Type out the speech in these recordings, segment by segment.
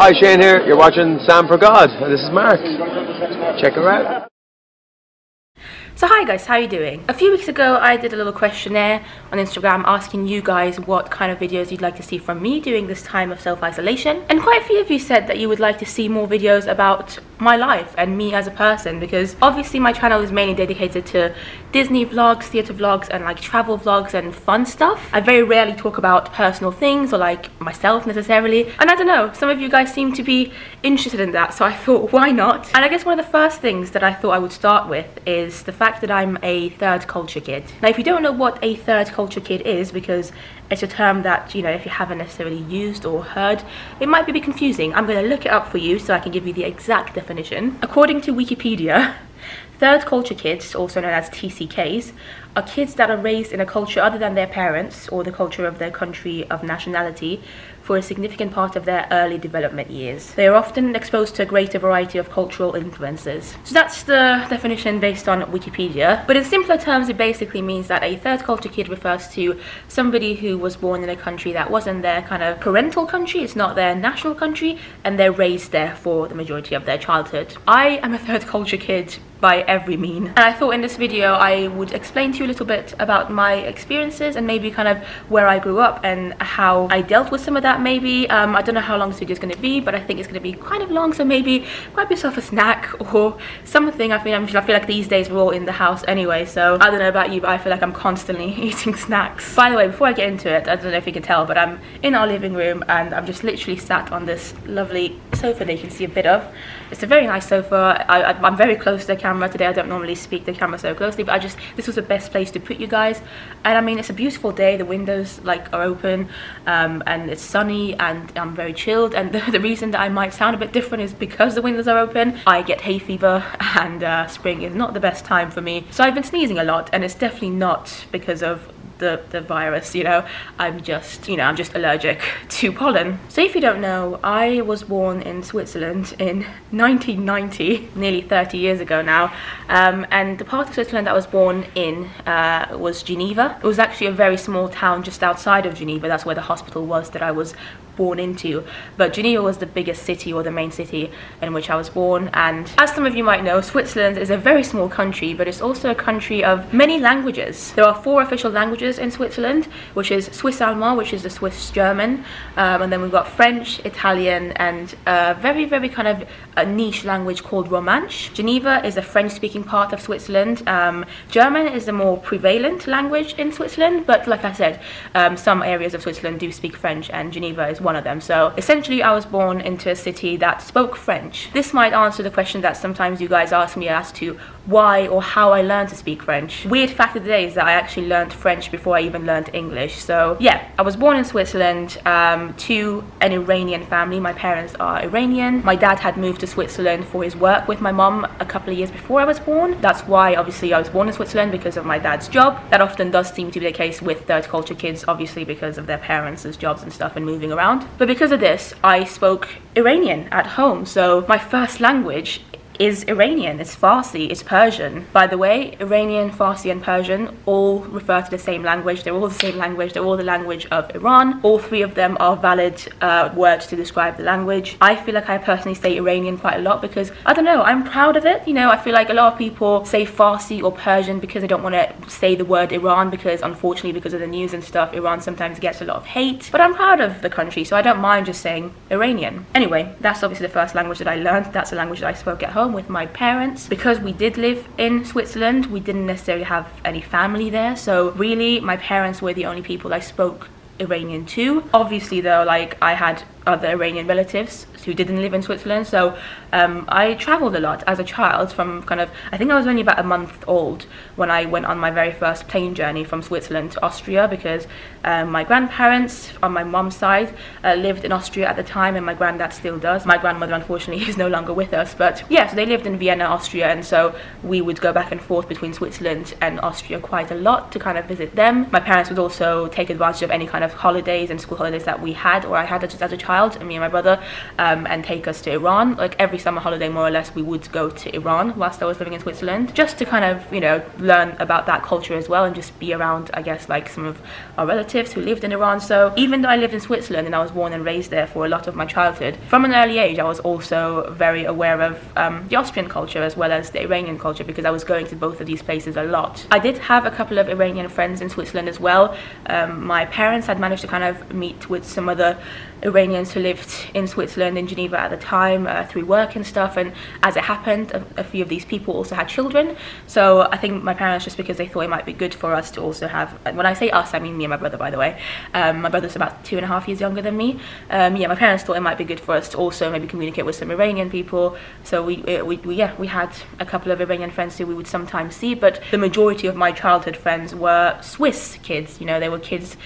Hi, Shane here. You're watching Sam for God, and this is Mark. Check her out. So hi guys, how are you doing? A few weeks ago I did a little questionnaire on Instagram asking you guys what kind of videos you'd like to see from me during this time of self-isolation, and quite a few of you said that you would like to see more videos about my life and me as a person, because obviously my channel is mainly dedicated to Disney vlogs, theatre vlogs and like travel vlogs and fun stuff. I very rarely talk about personal things or like myself necessarily, and I don't know, some of you guys seem to be interested in that, so I thought why not? And I guess one of the first things that I thought I would start with is the fact that I'm a third culture kid. Now if you don't know what a third culture kid is, because it's a term that, you know, if you haven't necessarily used or heard, it might be a bit confusing. I'm going to look it up for you so I can give you the exact definition. According to Wikipedia, third culture kids, also known as TCKs, are kids that are raised in a culture other than their parents or the culture of their country of nationality for a significant part of their early development years. They are often exposed to a greater variety of cultural influences. So that's the definition based on Wikipedia. But in simpler terms, it basically means that a third culture kid refers to somebody who was born in a country that wasn't their kind of parental country, it's not their national country, and they're raised there for the majority of their childhood. I am a third culture kid by every mean, and I thought in this video I would explain to you a little bit about my experiences and maybe kind of where I grew up and how I dealt with some of that. Maybe I don't know how long this video is going to be, but I think it's going to be kind of long, so maybe grab yourself a snack or something. I feel like these days we're all in the house anyway, so I don't know about you, but I feel like I'm constantly eating snacks. By the way, before I get into it, I don't know if you can tell, but I'm in our living room and I'm just literally sat on this lovely sofa that you can see a bit of. It's a very nice sofa. I'm very close to the camera today. I don't normally speak to the camera so closely, but this was the best place to put you guys. And I mean, it's a beautiful day. The windows like are open and it's sunny and I'm very chilled. And the reason that I might sound a bit different is because the windows are open. I get hay fever and spring is not the best time for me. So I've been sneezing a lot, and it's definitely not because of the virus, you know. I'm just allergic to pollen. So if you don't know, I was born in Switzerland in 1990, nearly 30 years ago now, and the part of Switzerland that I was born in was Geneva. It was actually a very small town just outside of Geneva. That's where the hospital was that I was born into, but Geneva was the biggest city, or the main city in which I was born. And as some of you might know, Switzerland is a very small country, but it's also a country of many languages. There are 4 official languages in Switzerland, which is Swiss Allemand, which is the Swiss German, and then we've got French, Italian, and a very kind of a niche language called Romansh. Geneva is a French-speaking part of Switzerland. German is the more prevalent language in Switzerland, but like I said, some areas of Switzerland do speak French, and Geneva is one of them. So essentially I was born into a city that spoke French. This might answer the question that sometimes you guys ask me as to why or how I learned to speak French. Weird fact of the day is that I actually learned French before I even learned English. So yeah, I was born in Switzerland to an Iranian family. My parents are Iranian. My dad had moved to Switzerland for his work with my mum a couple of years before I was born. That's why obviously I was born in Switzerland, because of my dad's job. That often does seem to be the case with third culture kids, obviously because of their parents' jobs and stuff and moving around. But because of this, I spoke Iranian at home. So my first language is Iranian, it's Farsi, it's Persian. By the way, Iranian, Farsi and Persian all refer to the same language. They're all the same language. They're all the language of Iran. All 3 of them are valid words to describe the language. I feel like I personally say Iranian quite a lot because, I don't know, I'm proud of it. You know, I feel like a lot of people say Farsi or Persian because they don't want to say the word Iran, because unfortunately because of the news and stuff, Iran sometimes gets a lot of hate. But I'm proud of the country, so I don't mind just saying Iranian. Anyway, that's obviously the first language that I learned. That's the language that I spoke at home with my parents. Because we did live in Switzerland, we didn't necessarily have any family there, so really my parents were the only people I spoke Iranian to. Obviously though, like, I had other Iranian relatives who didn't live in Switzerland, so I traveled a lot as a child. From kind of, I think I was only about a month old when I went on my very first plane journey from Switzerland to Austria, because my grandparents on my mom's side lived in Austria at the time, and my granddad still does. My grandmother unfortunately is no longer with us, but yeah, so they lived in Vienna, Austria, and so we would go back and forth between Switzerland and Austria quite a lot to kind of visit them. My parents would also take advantage of any kind of holidays and school holidays that we had, or I had just as a child. child, me and my brother, and take us to Iran. Like every summer holiday more or less we would go to Iran whilst I was living in Switzerland, just to kind of, you know, learn about that culture as well, and just be around, I guess, like some of our relatives who lived in Iran. So even though I lived in Switzerland and I was born and raised there for a lot of my childhood, from an early age I was also very aware of the Austrian culture as well as the Iranian culture, because I was going to both of these places a lot. I did have a couple of Iranian friends in Switzerland as well. My parents had managed to kind of meet with some other Iranians who lived in Switzerland, in Geneva at the time, through work and stuff, and as it happened, a few of these people also had children. So I think my parents, just because they thought it might be good for us to also have, and when I say us I mean me and my brother, by the way, my brother's about 2.5 years younger than me. Yeah, my parents thought it might be good for us to also maybe communicate with some Iranian people. So we had a couple of Iranian friends who we would sometimes see, but the majority of my childhood friends were Swiss kids. You know, they were kids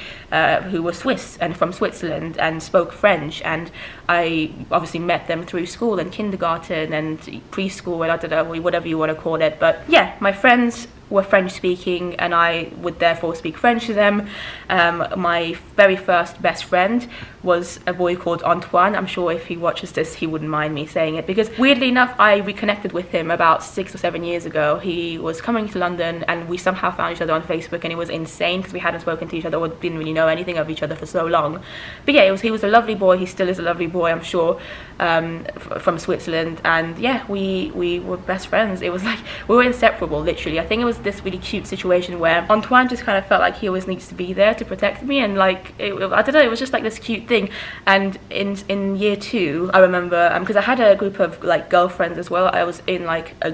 who were Swiss and from Switzerland and spoke French, and I obviously met them through school and kindergarten and preschool, and I don't know, whatever you want to call it. But yeah, my friends were French speaking and I would therefore speak French to them. My very first best friend was a boy called Antoine. I'm sure if he watches this he wouldn't mind me saying it, because weirdly enough I reconnected with him about 6 or 7 years ago. He was coming to London and we somehow found each other on Facebook, and it was insane because we hadn't spoken to each other or didn't really know anything of each other for so long. But yeah, he was a lovely boy. He still is a lovely boy, I'm sure, from Switzerland. And yeah, we were best friends. It was like we were inseparable, literally. I think it was this really cute situation where Antoine just kind of felt like he always needs to be there to protect me, and like I don't know, it was just like this cute thing. And in year 2 I remember, because I had a group of like girlfriends as well. I was in like a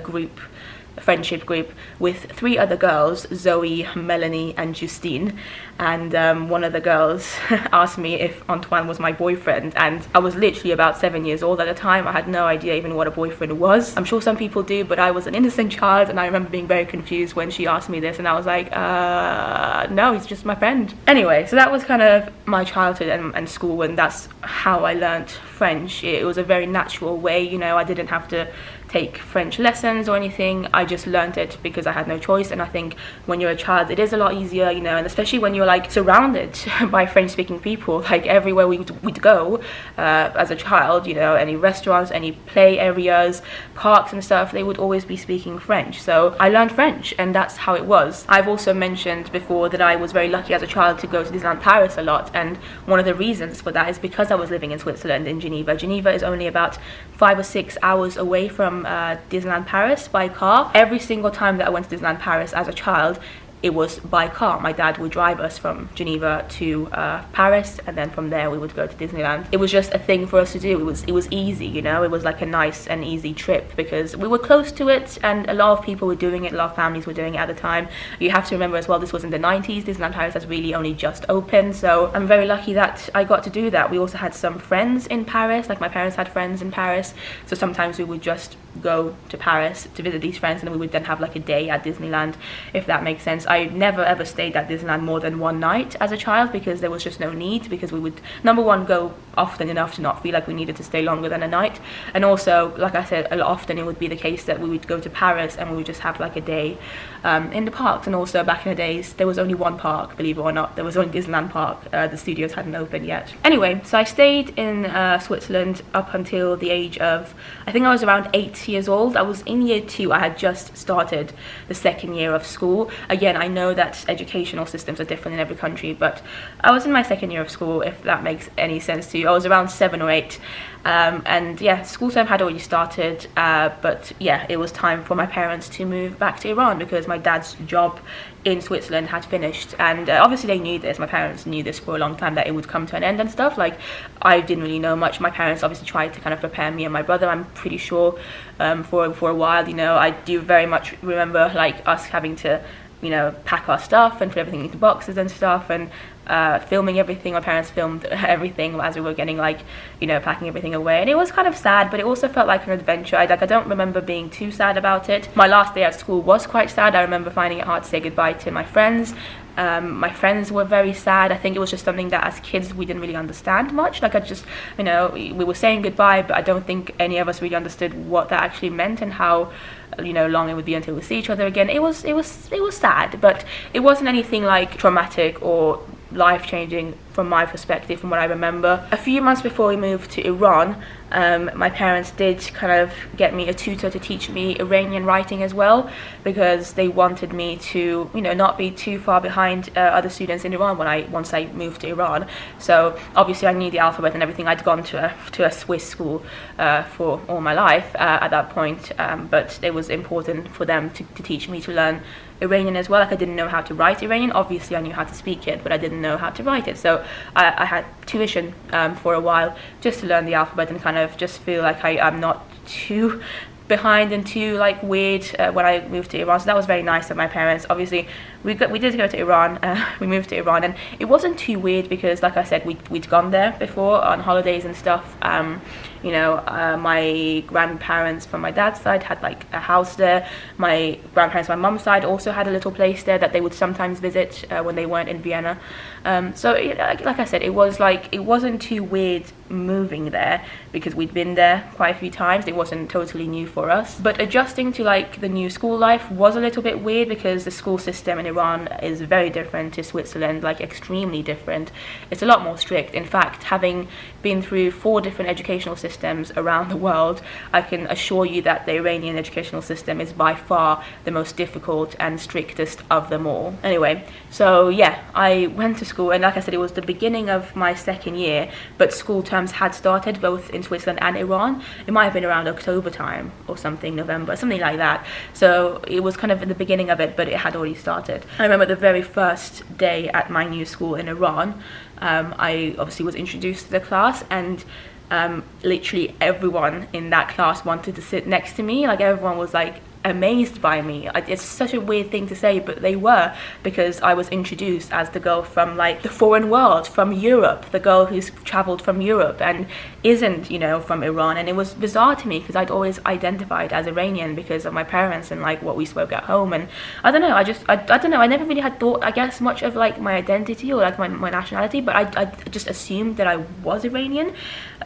friendship group with 3 other girls, Zoe, Melanie and Justine, and one of the girls asked me if Antoine was my boyfriend, and I was literally about 7 years old at the time. I had no idea even what a boyfriend was. I'm sure some people do, but I was an innocent child, and I remember being very confused when she asked me this, and I was like, no, he's just my friend. Anyway, so that was kind of my childhood and school, and that's how I learnt French. It was a very natural way, you know. I didn't have to take French lessons or anything. I just learned it because I had no choice. And I think when you're a child it is a lot easier, you know, and especially when you're like surrounded by French speaking people, like everywhere we'd go as a child, you know, any restaurants, any play areas, parks and stuff, they would always be speaking French. So I learned French, and that's how it was. I've also mentioned before that I was very lucky as a child to go to Disneyland Paris a lot, and one of the reasons for that is because I was living in Switzerland, in Geneva. Geneva is only about 5 or 6 hours away from Disneyland Paris by car. Every single time that I went to Disneyland Paris as a child, it was by car. My dad would drive us from Geneva to Paris, and then from there we would go to Disneyland. It was just a thing for us to do. It was easy, you know. It was like a nice and easy trip because we were close to it, and a lot of people were doing it. A lot of families were doing it at the time. You have to remember as well, this was in the 90s. Disneyland Paris has really only just opened, so I'm very lucky that I got to do that. We also had some friends in Paris, like my parents had friends in Paris, so sometimes we would just go to Paris to visit these friends, and we would then have like a day at Disneyland, if that makes sense. I never ever stayed at Disneyland more than one night as a child because there was just no need, because we would, number one, go often enough to not feel like we needed to stay longer than a night, and also, like I said, often it would be the case that we would go to Paris and we would just have like a day in the parks. And also back in the days there was only one park, believe it or not. There was only Disneyland Park. The studios hadn't opened yet. Anyway, so I stayed in Switzerland up until the age of, I think I was around 8 years old. I was in year 2. I had just started the 2nd year of school. Again, I know that educational systems are different in every country, but I was in my 2nd year of school, if that makes any sense to you. I was around 7 or 8, and yeah, school term had already started, but yeah, it was time for my parents to move back to Iran because my dad's job in Switzerland had finished, and obviously they knew this. My parents knew this for a long time, that it would come to an end and stuff. Like, I didn't really know much. My parents obviously tried to kind of prepare me and my brother, I'm pretty sure, for a while, you know. I do very much remember like us having to, you know, pack our stuff and put everything into boxes and stuff, and filming everything. My parents filmed everything as we were getting, like, you know, packing everything away, and it was kind of sad, but it also felt like an adventure. I don't remember being too sad about it. My last day at school was quite sad. I remember finding it hard to say goodbye to my friends. My friends were very sad. I think it was just something that as kids we didn't really understand much. Like, I just, you know, we were saying goodbye, but I don't think any of us really understood what that actually meant and how, you know, long it would be until we see each other again. It was sad, but it wasn't anything like traumatic or life-changing from my perspective, from what I remember. A few months before we moved to Iran, my parents did kind of get me a tutor to teach me Iranian writing as well, because they wanted me to, you know, not be too far behind other students in Iran once I moved to Iran. So obviously I knew the alphabet and everything. I'd gone to a Swiss school for all my life at that point, but it was important for them to teach me to learn Iranian as well. Like, I didn't know how to write Iranian. Obviously I knew how to speak it, but I didn't know how to write it. So I had tuition for a while just to learn the alphabet and kind of just feel like I'm not too behind and too like weird when I moved to Iran. So that was very nice of my parents. Obviously we did go to Iran. We moved to Iran, and it wasn't too weird because, like I said, we'd gone there before on holidays and stuff. You know, my grandparents from my dad's side had like a house there. My grandparents on my mum's side also had a little place there that they would sometimes visit when they weren't in Vienna. So like I said, it wasn't too weird moving there because we'd been there quite a few times. It wasn't totally new for us. But adjusting to like the new school life was a little bit weird because the school system in Iran is very different to Switzerland, like extremely different. It's a lot more strict. In fact, having been through 4 different educational systems around the world, I can assure you that the Iranian educational system is by far the most difficult and strictest of them all. Anyway, so yeah, I went to school, and like I said, it was the beginning of my 2nd year, but school terms had started both in Switzerland and Iran. It might have been around October time or something, November, something like that. So it was kind of in the beginning of it, but it had already started. I remember the very first day at my new school in Iran, I obviously was introduced to the class, and literally everyone in that class wanted to sit next to me. Like, everyone was like amazed by me. It's such a weird thing to say, but they were, because I was introduced as the girl from like the foreign world, from Europe, the girl who's traveled from Europe and isn't, you know, from Iran. And it was bizarre to me because I'd always identified as Iranian because of my parents and like what we spoke at home. And I don't know, I don't know, I never really had thought, I guess, much of like my identity or like my nationality, but I just assumed that I was Iranian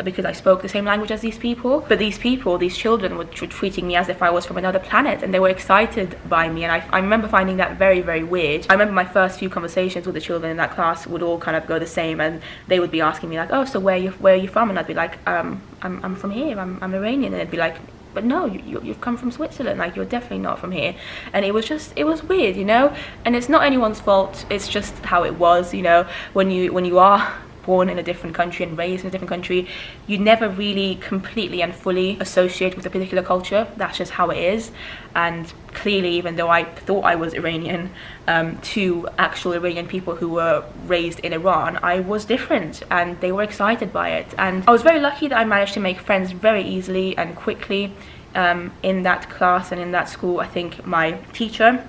because I spoke the same language as these people. But these people, these children, were treating me as if I was from another planet, and they were excited by me, and I remember finding that very, very weird. I remember my first few conversations with the children in that class would all kind of go the same, and they would be asking me like, oh, so where are you from? And I'd be like, I'm from here, I'm Iranian. And they'd be like, but no, you've come from Switzerland, like you're definitely not from here. And it was weird, you know. And it's not anyone's fault, it's just how it was, you know. When you are born in a different country and raised in a different country, you never really completely and fully associate with a particular culture. That's just how it is. And clearly, even though I thought I was Iranian, to actual Iranian people who were raised in Iran, I was different, and they were excited by it. And I was very lucky that I managed to make friends very easily and quickly in that class and in that school. I think my teacher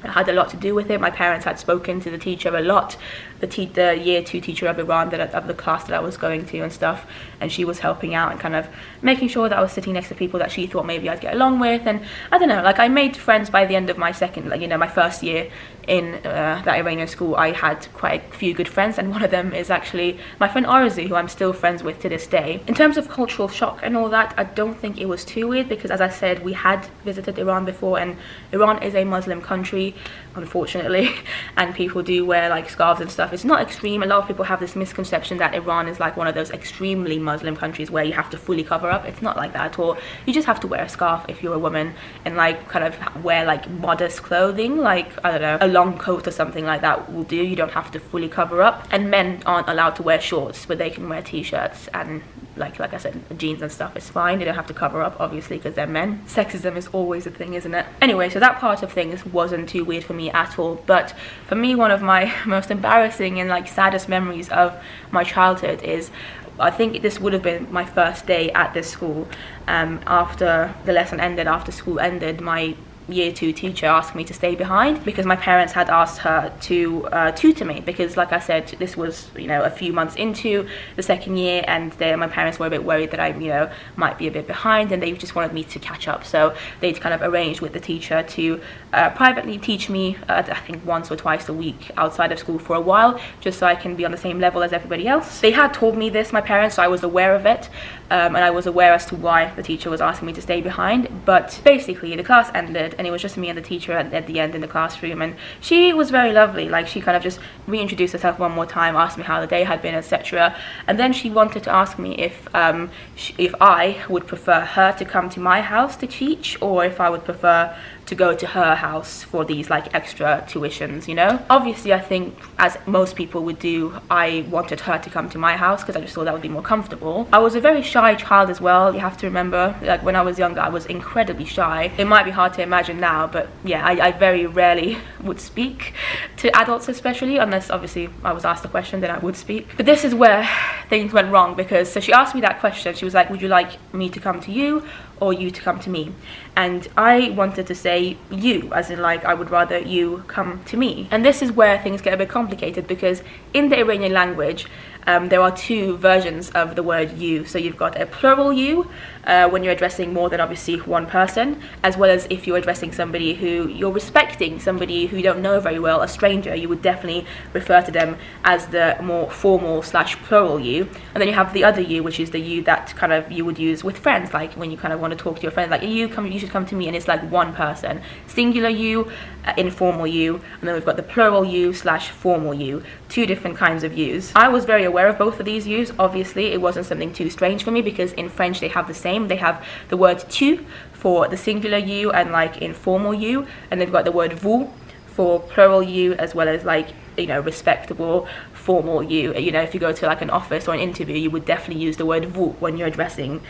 had a lot to do with it. My parents had spoken to the teacher a lot, the year 2 teacher of Iran, of the class that I was going to and stuff, and she was helping out and kind of making sure that I was sitting next to people that she thought maybe I'd get along with. And I don't know, like, I made friends by the end of my my first year in that Iranian school. I had quite a few good friends, and one of them is actually my friend Arzu, who I'm still friends with to this day. In terms of cultural shock and all that, I don't think it was too weird because, as I said, we had visited Iran before, and Iran is a Muslim country, unfortunately, and people do wear like scarves and stuff. It's not extreme. A lot of people have this misconception that Iran is like one of those extremely Muslim countries where you have to fully cover up. It's not like that at all. You just have to wear a scarf if you're a woman, and like kind of wear like modest clothing, like, I don't know, a long coat or something like that will do. You don't have to fully cover up. And men aren't allowed to wear shorts, but they can wear t-shirts, and like I said, jeans and stuff is fine. They don't have to cover up, obviously, because they're men. Sexism is always a thing, isn't it? Anyway, so that part of things wasn't too weird for me at all. But for me, one of my most embarrassing and like saddest memories of my childhood is, I think this would have been my first day at this school. After the lesson ended, after school ended, my year 2 teacher asked me to stay behind because my parents had asked her to tutor me, because like I said, this was, you know, a few months into the 2nd year, and my parents were a bit worried that I, you know, might be a bit behind, and they just wanted me to catch up. So they'd kind of arranged with the teacher to privately teach me, I think once or twice a week outside of school for a while, just so I can be on the same level as everybody else. They had told me this, my parents, so I was aware of it, and I was aware as to why the teacher was asking me to stay behind. But basically the class ended, and it was just me and the teacher at the end in the classroom, and she was very lovely. Like, she kind of just reintroduced herself one more time, asked me how the day had been, etc. And then she wanted to ask me if I would prefer her to come to my house to teach, or if I would prefer to go to her house for these like extra tuitions, you know. Obviously, I think, as most people would do, I wanted her to come to my house because I just thought that would be more comfortable. I was a very shy child as well. You have to remember, like, when I was younger, I was incredibly shy. It might be hard to imagine now, but yeah, I very rarely would speak to adults, especially, unless obviously I was asked a question, then I would speak. But this is where things went wrong, because so she asked me that question. She was like, would you like me to come to you or you to come to me? And I wanted to say you, as in like I would rather you come to me. And this is where things get a bit complicated, because in the Iranian language there are two versions of the word you. So you've got a plural you when you're addressing more than obviously one person, as well as if you're addressing somebody who you're respecting, somebody who you don't know very well, a stranger, you would definitely refer to them as the more formal / plural you. And then you have the other you, which is the you that kind of you would use with friends, like when you kind of want to talk to your friend, like you should come to me, and it's like one person. Singular you, informal you, and then we've got the plural you / formal you. Two different kinds of yous. I was very aware of both of these yous. Obviously, it wasn't something too strange for me, because in French they have the same. They have the word tu for the singular you and like informal you, and they've got the word vous for plural you, as well as like, you know, respectable formal you. You know, if you go to like an office or an interview, you would definitely use the word vous when you're addressing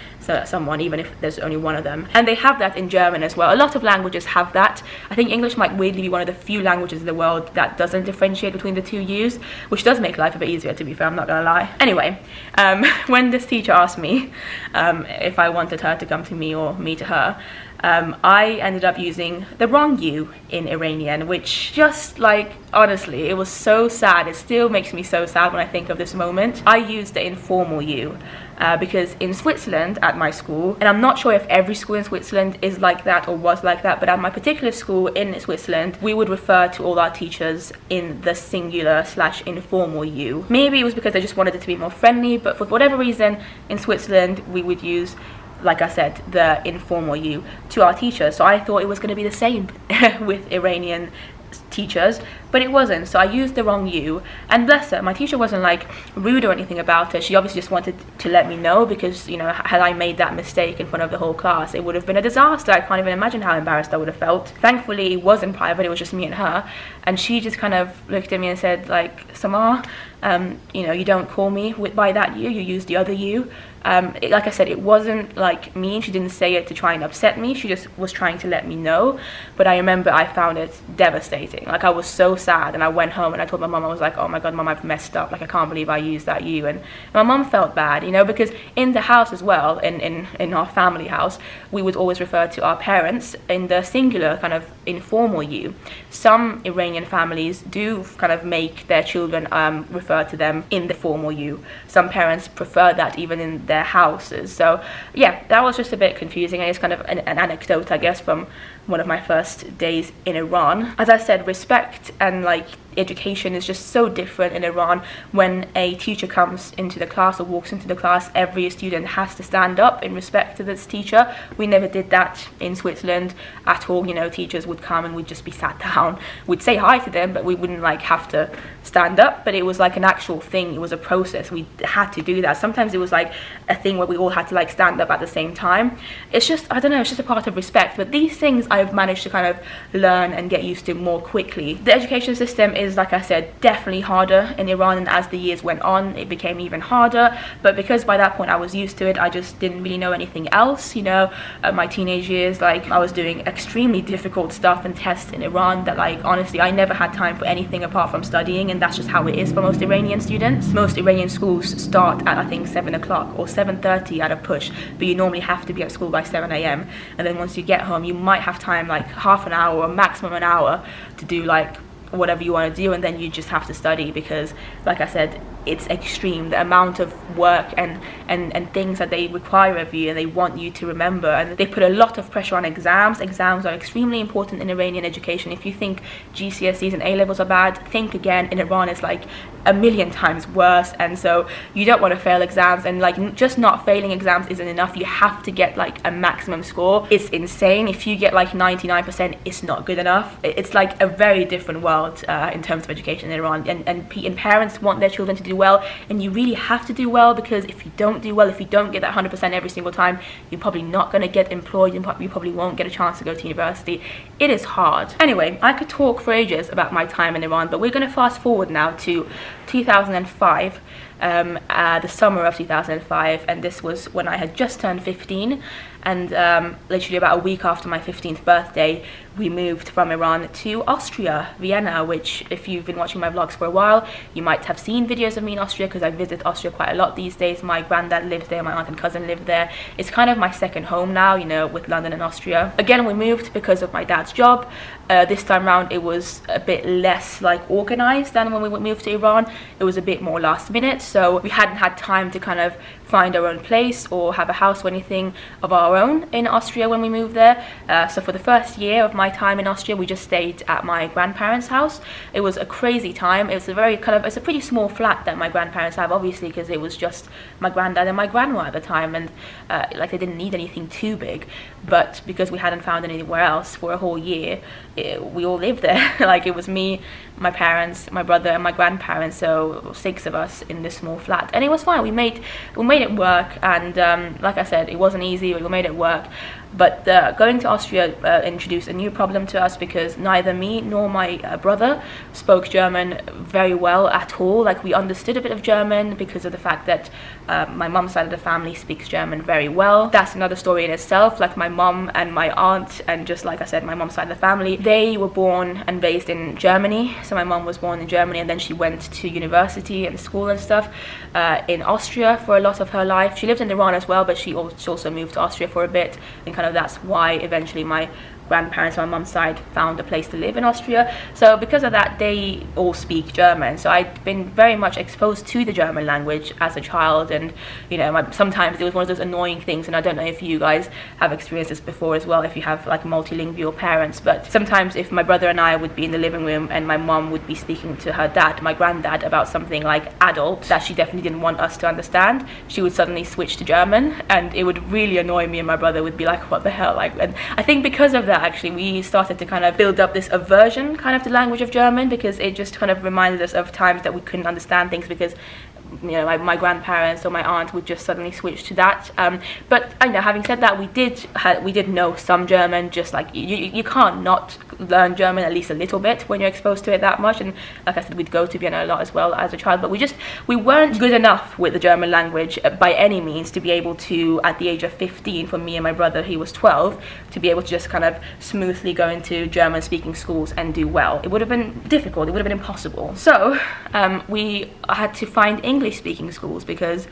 someone, even if there's only one of them. And they have that in German as well. A lot of languages have that. I think English might weirdly be one of the few languages in the world that doesn't differentiate between the two yous, which does make life a bit easier, to be fair, I'm not gonna lie. Anyway, when this teacher asked me if I wanted her to come to me or me to her, I ended up using the wrong you in Iranian, which just like, honestly, it was so sad. It still makes me so sad when I think of this moment. I used the informal you because in Switzerland at my school, and I'm not sure if every school in Switzerland is like that or was like that, but at my particular school in Switzerland, we would refer to all our teachers in the singular / informal you. Maybe it was because I just wanted it to be more friendly, but for whatever reason in Switzerland we would use, like I said, the informal you to our teachers. So I thought it was going to be the same with Iranian teachers, but it wasn't. So I used the wrong you, and bless her, my teacher wasn't like rude or anything about it. She obviously just wanted to let me know, because, you know, had I made that mistake in front of the whole class, it would have been a disaster. I can't even imagine how embarrassed I would have felt. Thankfully it wasn't private, it was just me and her, and she just kind of looked at me and said, like, Samar, you know, you don't call me by that you use the other you. Like I said, it wasn't like mean. She didn't say it to try and upset me. She just was trying to let me know. But I remember I found it devastating. Like, I was so sad, and I went home and I told my mum, I was like, oh my god, mum, I've messed up. Like, I can't believe I used that you. And my mum felt bad, you know, because in the house as well, in our family house, we would always refer to our parents in the singular kind of informal you. Some Iranian families do kind of make their children refer to them in the formal you. Some parents prefer that even in their houses. So yeah, that was just a bit confusing, and it's kind of an anecdote, I guess, from one of my first days in Iran. As I said, respect and like education is just so different in Iran. When a teacher comes into the class or walks into the class, every student has to stand up in respect to this teacher. We never did that in Switzerland at all. You know, teachers would come and we'd just be sat down. We'd say hi to them, but we wouldn't like have to stand up. But it was like an actual thing. It was a process. We had to do that. Sometimes it was like a thing where we all had to like stand up at the same time. It's just, I don't know, it's just a part of respect. But these things I've managed to kind of learn and get used to more quickly. The education system is, like I said, definitely harder in Iran, and as the years went on it became even harder. But because by that point I was used to it, I just didn't really know anything else, you know. My teenage years, like, I was doing extremely difficult stuff and tests in Iran that, like, honestly, I never had time for anything apart from studying, and that's just how it is for most Iranian students. Most Iranian schools start at, I think, 7 o'clock or 7:30 at a push, but you normally have to be at school by 7 AM, and then once you get home you might have time, like half an hour or maximum an hour, to do like whatever you want to do, and then you just have to study, because like I said, it's extreme, the amount of work and things that they require of you and they want you to remember, and they put a lot of pressure on exams. Exams are extremely important in Iranian education. If you think GCSEs and A-levels are bad, think again. In Iran it's like a million times worse, and so you don't want to fail exams, and like just not failing exams isn't enough. You have to get like a maximum score. It's insane. If you get like 99%, it's not good enough. It's like a very different world in terms of education in Iran, and parents want their children to do well, and you really have to do well, because if you don't do well, if you don't get that 100% every single time, you're probably not going to get employed, and you probably won't get a chance to go to university. It is hard. Anyway, I could talk for ages about my time in Iran, but we're going to fast forward now to 2005, the summer of 2005, and this was when I had just turned 15, and literally about a week after my 15th birthday, we moved from Iran to Austria, Vienna, which if you've been watching my vlogs for a while, you might have seen videos of me in Austria, because I visit Austria quite a lot these days. My granddad lives there, my aunt and cousin live there. It's kind of my second home now, you know, with London and Austria. Again, we moved because of my dad's job. This time around it was a bit less like organized than when we moved to Iran. It was a bit more last minute, so we hadn't had time to kind of find our own place or have a house or anything of our own in Austria when we moved there. So for the first year of my time in Austria, we just stayed at my grandparents' house. It was a crazy time. It was a very it's a pretty small flat that my grandparents have, obviously, because it was just my granddad and my grandma at the time, and like they didn't need anything too big, but because we hadn't found anywhere else for a whole year, we all lived there. Like it was me, my parents, my brother and my grandparents, so 6 of us in this small flat, and it was fine. We made it work, and like I said, it wasn't easy, but we made it work. But going to Austria introduced a new problem to us, because neither me nor my brother spoke German very well at all. Like we understood a bit of German because of the fact that my mum's side of the family speaks German very well. That's another story in itself. Like my mum and my aunt, and just like I said, my mum's side of the family, they were born and raised in Germany. So my mum was born in Germany, and then she went to university and school and stuff in Austria for a lot of her life. She lived in Iran as well, but she also moved to Austria for a bit, and kind of that's why eventually my grandparents on my mum's side found a place to live in Austria. So because of that, they all speak German. So I'd been very much exposed to the German language as a child, and you know, sometimes it was one of those annoying things, and I don't know if you guys have experienced this before as well, if you have like multilingual parents, but sometimes if my brother and I would be in the living room and my mum would be speaking to her dad, my granddad, about something like adult that she definitely didn't want us to understand, she would suddenly switch to German, and it would really annoy me, and my brother would be like, what the hell? Like, and I think because of that, actually, we started to kind of build up this aversion kind of to the language of German, because it just kind of reminded us of times that we couldn't understand things, because you know, my grandparents or my aunt would just suddenly switch to that. But you know, having said that, we did know some German. Just like you can't not learn German at least a little bit when you're exposed to it that much. And like I said, we'd go to Vienna a lot as well as a child, but we weren't good enough with the German language by any means to be able to, at the age of 15, for me and my brother, he was 12, to be able to just kind of smoothly go into German speaking schools and do well. It would have been difficult, it would have been impossible. So we had to find English speaking schools, because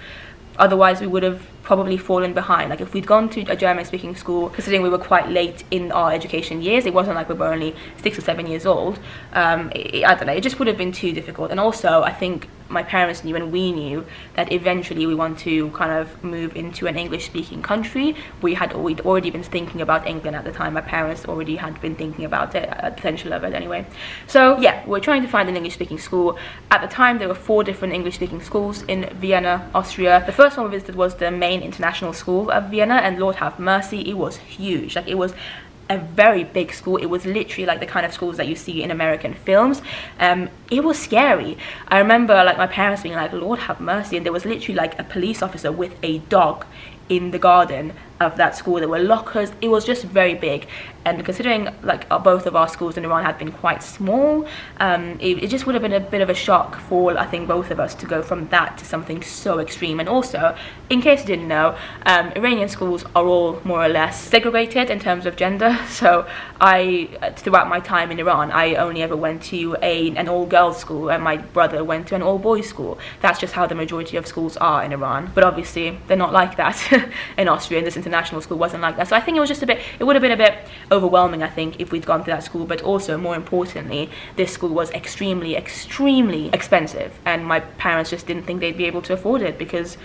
otherwise we would have probably fallen behind. Like if we'd gone to a German speaking school, considering we were quite late in our education years, it wasn't like we were only 6 or 7 years old, I don't know, it just would have been too difficult. And also I think my parents knew, and we knew, that eventually we want to kind of move into an English speaking country. We'd already been thinking about England at the time. My parents already had been thinking about it, the potential of it anyway. So yeah, we're trying to find an English speaking school. At the time there were 4 different English speaking schools in Vienna, Austria. The first one we visited was the main international school of Vienna, and Lord have mercy, it was huge. Like it was a very big school. It was literally like the kind of schools that you see in American films. It was scary. I remember like my parents being like, Lord have mercy, and there was literally like a police officer with a dog in the garden of that school. There were lockers. It was just very big, and considering like both of our schools in Iran had been quite small, it just would have been a bit of a shock for, I think, both of us to go from that to something so extreme. And also, in case you didn't know, Iranian schools are all more or less segregated in terms of gender. So throughout my time in Iran, I only ever went to an all-girls school, and my brother went to an all-boys school. That's just how the majority of schools are in Iran. But obviously they're not like that in Austria, in this international school wasn't like that. So I think it was just it would have been a bit overwhelming, I think, if we'd gone to that school. But also, more importantly, this school was extremely expensive, and my parents just didn't think they'd be able to afford it because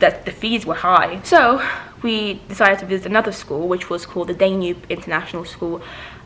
the fees were high. So we decided to visit another school, which was called the Danube International School.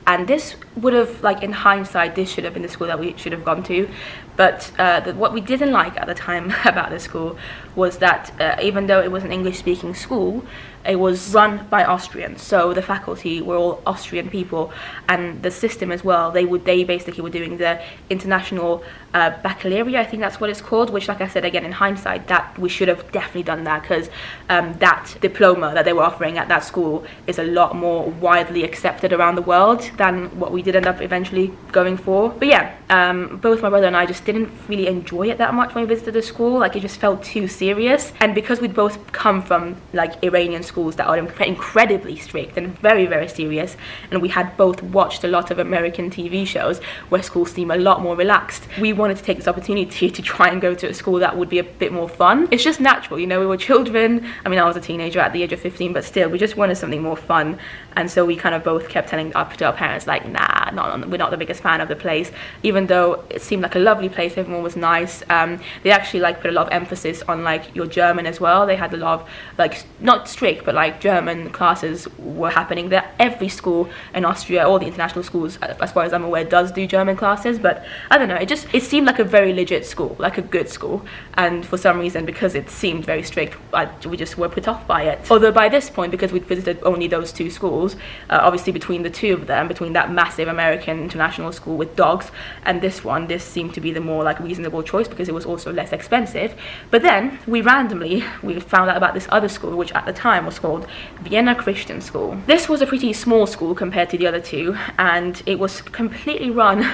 And this would have, like, in hindsight, this should have been the school that we should have gone to. But what we didn't like at the time about the school was that even though it was an English-speaking school, it was run by Austrians. So the faculty were all Austrian people, and the system as well, they basically were doing the international baccalaureate, I think that's what it's called, which, like I said, again, in hindsight, that we should have definitely done that, because that diploma that they were offering at that school is a lot more widely accepted around the world than what we did end up eventually going for. But yeah, both my brother and I just didn't really enjoy it that much when we visited the school. Like, it just felt too serious, and because we'd both come from like Iranian schools that are incredibly strict and very serious, and we had both watched a lot of American TV shows where schools seem a lot more relaxed, we wanted to take this opportunity to try and go to a school that would be a bit more fun. It's just natural, you know, we were children. I mean, I was a teenager at the age of 15, but still, we just wanted something more fun. And so we kind of both kept telling up to our parents, like, nah, we're not the biggest fan of the place, even though it seemed like a lovely place, everyone was nice. They actually like put a lot of emphasis on like your German as well. They had a lot of, like, not strict, but like German classes were happening there. Every school in Austria, all the international schools, as far as I'm aware, does do German classes. But I don't know, it seemed like a very legit school, like a good school, and for some reason, because it seemed very strict, we just were put off by it. Although by this point, because we'd visited only those two schools, obviously between the two of them, between that massive American international school with dogs and this one, this seemed to be the more like reasonable choice because it was also less expensive. But then we found out about this other school, which at the time was called Vienna Christian School. This was a pretty small school compared to the other two, and it was completely run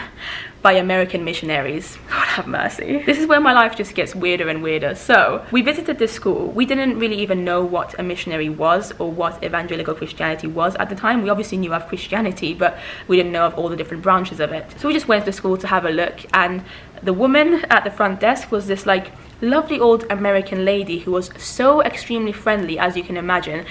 by American missionaries. God have mercy. This is where my life just gets weirder and weirder. So we visited this school. We didn't really even know what a missionary was or what evangelical Christianity was at the time. We obviously knew of Christianity, but we didn't know of all the different branches of it. So we just went to the school to have a look, and the woman at the front desk was this like lovely old American lady who was so extremely friendly, as you can imagine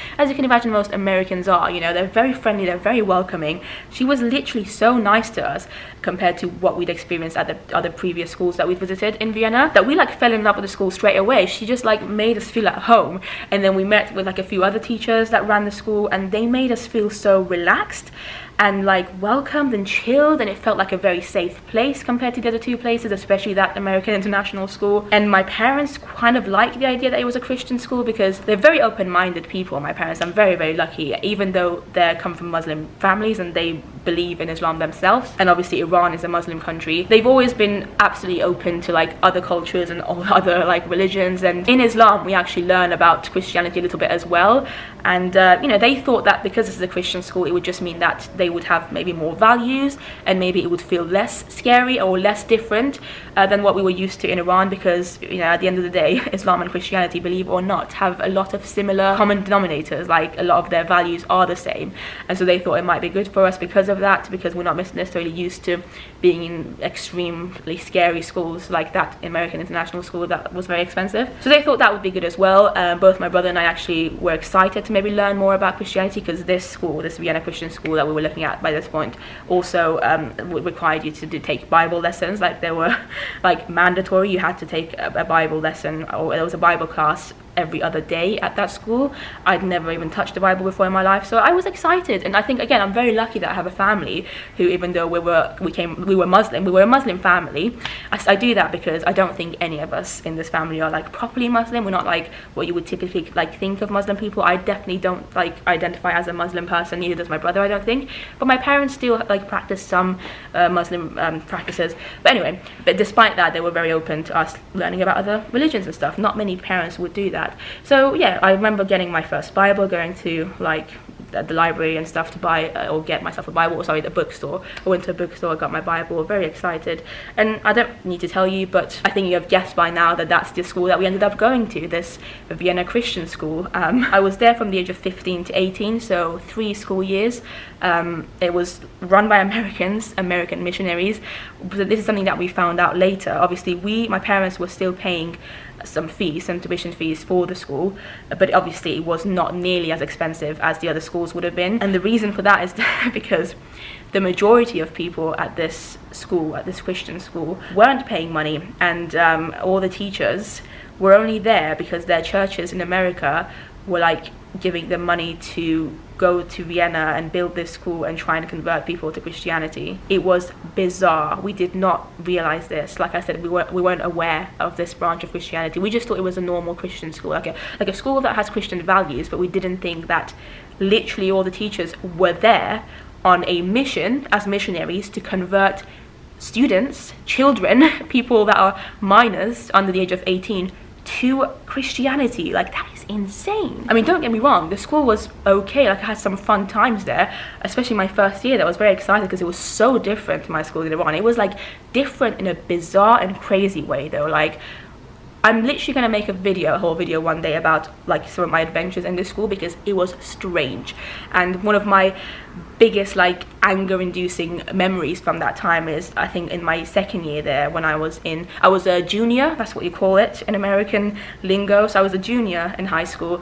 most Americans are. You know, they're very friendly, they're very welcoming. She was literally so nice to us compared to what we'd experienced at the other previous schools that we'd visited in Vienna, that we like fell in love with the school straight away. She just like made us feel at home. And then we met with like a few other teachers that ran the school, and they made us feel so relaxed and like welcomed and chilled, and it felt like a very safe place compared to the other two places, especially that American international school. And my parents kind of liked the idea that it was a Christian school because they're very open-minded people. My parents, I'm very lucky, even though they come from Muslim families and they believe in Islam themselves, and obviously Iran is a Muslim country. They've always been absolutely open to like other cultures and all other like religions, and in Islam we actually learn about Christianity a little bit as well. And you know, they thought that because this is a Christian school, it would just mean that they would have maybe more values, and maybe it would feel less scary or less different than what we were used to in Iran, because, you know, at the end of the day, Islam and Christianity, believe it or not, have a lot of similar common denominators. Like, a lot of their values are the same, and so they thought it might be good for us because of that, because we're not necessarily used to being in extremely scary schools like that American international school that was very expensive. So they thought that would be good as well. Both my brother and I actually were excited to maybe learn more about Christianity, because this school, this Vienna Christian school that we were looking at by this point, also required you to take Bible lessons. Like, they were like mandatory. You had to take a Bible lesson, or there was a Bible class every other day at that school. I'd never even touched the Bible before in my life, so I was excited. And I think, again, I'm very lucky that I have a family who, even though we were Muslim, we were a Muslim family. I do that because I don't think any of us in this family are like properly Muslim. We're not like what you would typically like think of Muslim people. I definitely don't like identify as a Muslim person, neither does my brother, I don't think, but my parents still like practice some Muslim practices. But anyway, but despite that, they were very open to us learning about other religions and stuff. Not many parents would do that. So yeah, I remember getting my first Bible, going to like the library and stuff to buy or get myself a Bible, or sorry, the bookstore. I went to a bookstore, got my Bible, very excited. And I don't need to tell you, but I think you have guessed by now that that's the school that we ended up going to, this Vienna Christian school. I was there from the age of 15 to 18, so 3 school years. It was run by American missionaries. But this is something that we found out later. Obviously, my parents were still paying some fees, some tuition fees for the school, but obviously it was not nearly as expensive as the other schools would have been. And the reason for that is because the majority of people at this school, at this Christian school, weren't paying money, and all the teachers were only there because their churches in America were like giving them money to go to Vienna and build this school and trying to convert people to Christianity. It was bizarre. We did not realize this. Like I said, we weren't aware of this branch of Christianity. We just thought it was a normal Christian school, like a school that has Christian values, but we didn't think that literally all the teachers were there on a mission as missionaries to convert students, children, people that are minors under the age of 18 to Christianity. Like, that is insane. I mean, don't get me wrong, the school was okay. Like, I had some fun times there, especially my first year. That was very exciting because it was so different to my school in Iran. It was like different in a bizarre and crazy way though. Like, I'm literally gonna make a whole video one day about like some of my adventures in this school, because it was strange. And one of my biggest like anger-inducing memories from that time is, I think, in my second year there, when I was a junior. That's what you call it in American lingo. So I was a junior in high school,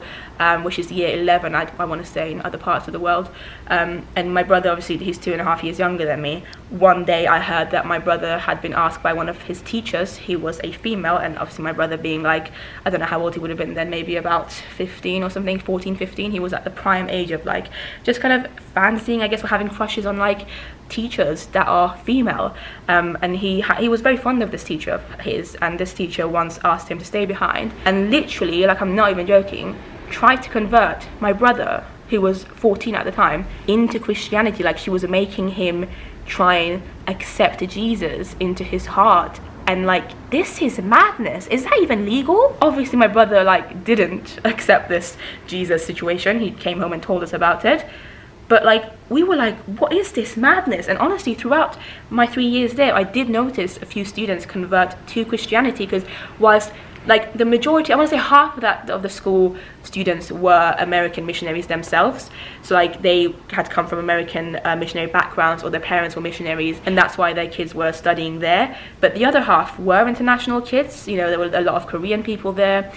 which is year 11, I want to say, in other parts of the world. And my brother, obviously, he's 2.5 years younger than me. One day I heard that my brother had been asked by one of his teachers. He was a female, and obviously my brother being like, I don't know how old he would have been then, maybe about 15 or something, 14, 15. He was at the prime age of like just kind of fancying, I guess, or having crushes on like teachers that are female. And he was very fond of this teacher of his, and this teacher once asked him to stay behind, and literally, like, I'm not even joking, tried to convert my brother, who was 14 at the time, into Christianity. Like, she was making him try and accept Jesus into his heart. And like, this is madness. Is that even legal? Obviously my brother like didn't accept this Jesus situation. He came home and told us about it. But like, we were like, what is this madness? And honestly, throughout my 3 years there, I did notice a few students convert to Christianity, because whilst like the majority, I want to say half of the school students were American missionaries themselves. So like, they had come from American missionary backgrounds, or their parents were missionaries, and that's why their kids were studying there. But the other half were international kids. You know, there were a lot of Korean people there,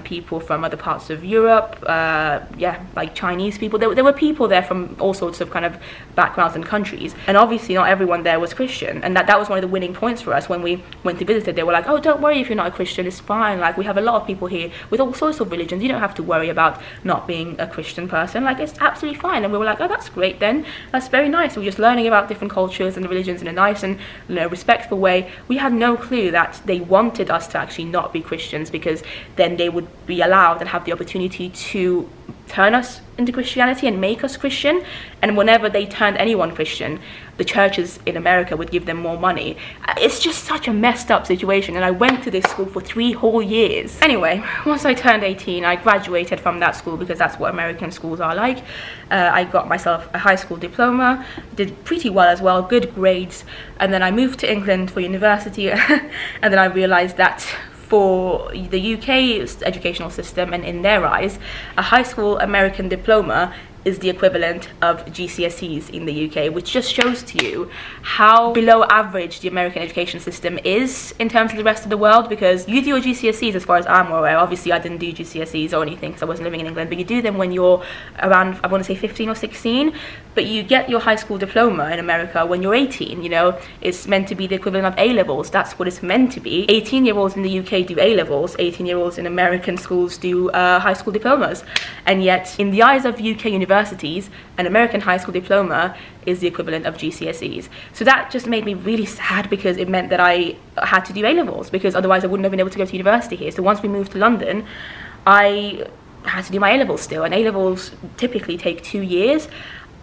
people from other parts of Europe, yeah, like Chinese people. There were people there from all sorts of kind of backgrounds and countries. And obviously not everyone there was Christian, and that was one of the winning points for us when we went to visit it. They were like, oh, don't worry if you're not a Christian, it's fine. Like, we have a lot of people here with all sorts of religions. You don't have to worry about not being a Christian person. Like, it's absolutely fine. And we were like, oh, that's great then. That's very nice. We're just learning about different cultures and religions in a nice and, you know, respectful way. We had no clue that they wanted us to actually not be Christians, because then they would be allowed and have the opportunity to turn us into Christianity and make us Christian. And whenever they turned anyone Christian, the churches in America would give them more money. It's just such a messed up situation, and I went to this school for 3 whole years. Anyway, once I turned 18, I graduated from that school, because that's what American schools are like. I got myself a high school diploma, did pretty well as well, good grades, and then I moved to England for university. And then I realized that for the UK's educational system, and in their eyes, a high school American diploma is the equivalent of GCSEs in the UK, which just shows to you how below average the American education system is in terms of the rest of the world. Because you do your GCSEs, as far as I'm aware, obviously I didn't do GCSEs or anything because I wasn't living in England, but you do them when you're around, I want to say 15 or 16, but you get your high school diploma in America when you're 18, you know. It's meant to be the equivalent of A-levels. That's what it's meant to be. 18-year-olds in the UK do A-levels, 18-year-olds in American schools do high school diplomas. And yet, in the eyes of UK universities, an American high school diploma is the equivalent of GCSEs. So that just made me really sad, because it meant that I had to do A-levels, because otherwise I wouldn't have been able to go to university here. So once we moved to London, I had to do my A-levels still, and A-levels typically take 2 years.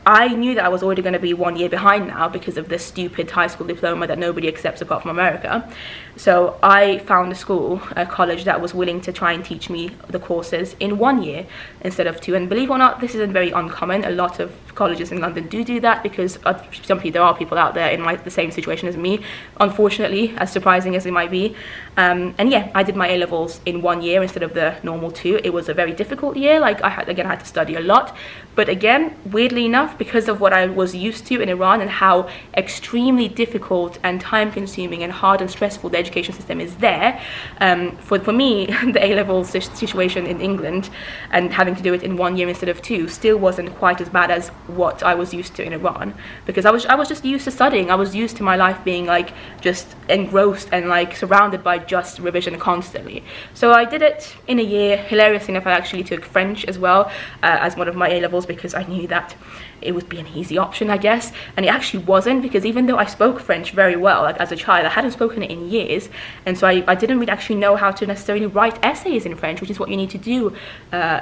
I knew that I was already going to be 1 year behind now because of this stupid high school diploma that nobody accepts apart from America. So I found a college that was willing to try and teach me the courses in 1 year instead of 2. And believe it or not, this isn't very uncommon. A lot of colleges in London do that, because simply there are people out there in the same situation as me, unfortunately, as surprising as it might be. And yeah, I did my A-levels in 1 year instead of the normal 2. It was a very difficult year. Like I had to study a lot, but again, weirdly enough, because of what I was used to in Iran and how extremely difficult and time-consuming and hard and stressful the education system is there, for me, the A-levels situation in England and having to do it in 1 year instead of 2 still wasn't quite as bad as what I was used to in Iran, because I was just used to studying. I was used to my life being like just engrossed and like surrounded by just revision constantly. So I did it in a year. Hilariously enough, I actually took French as well as one of my A-levels, because I knew that it would be an easy option, I guess. And it actually wasn't, because even though I spoke French very well, like as a child, I hadn't spoken it in years, and so I didn't really actually know how to necessarily write essays in French, which is what you need to do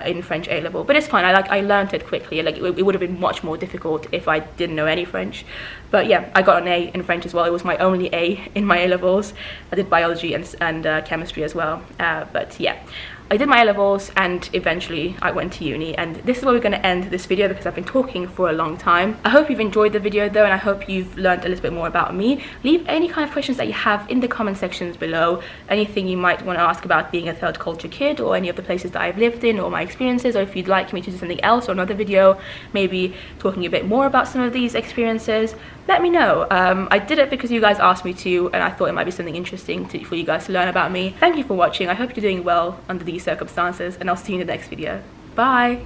in French A-level. But it's fine. I learned it quickly. Like it would have been much more difficult if I didn't know any French. But yeah, I got an A in French as well. It was my only A in my A-levels. I did biology and chemistry as well. But yeah, I did my A-levels and eventually I went to uni, and this is where we're going to end this video because I've been talking for a long time. I hope you've enjoyed the video though, and I hope you've learned a little bit more about me. Leave any kind of questions that you have in the comment sections below. Anything you might want to ask about being a third culture kid, or any of the places that I've lived in, or my experiences, or if you'd like me to do something else or another video, maybe talking a bit more about some of these experiences, let me know. I did it because you guys asked me to, and I thought it might be something interesting for you guys to learn about me. Thank you for watching. I hope you're doing well under these circumstances, and I'll see you in the next video. Bye!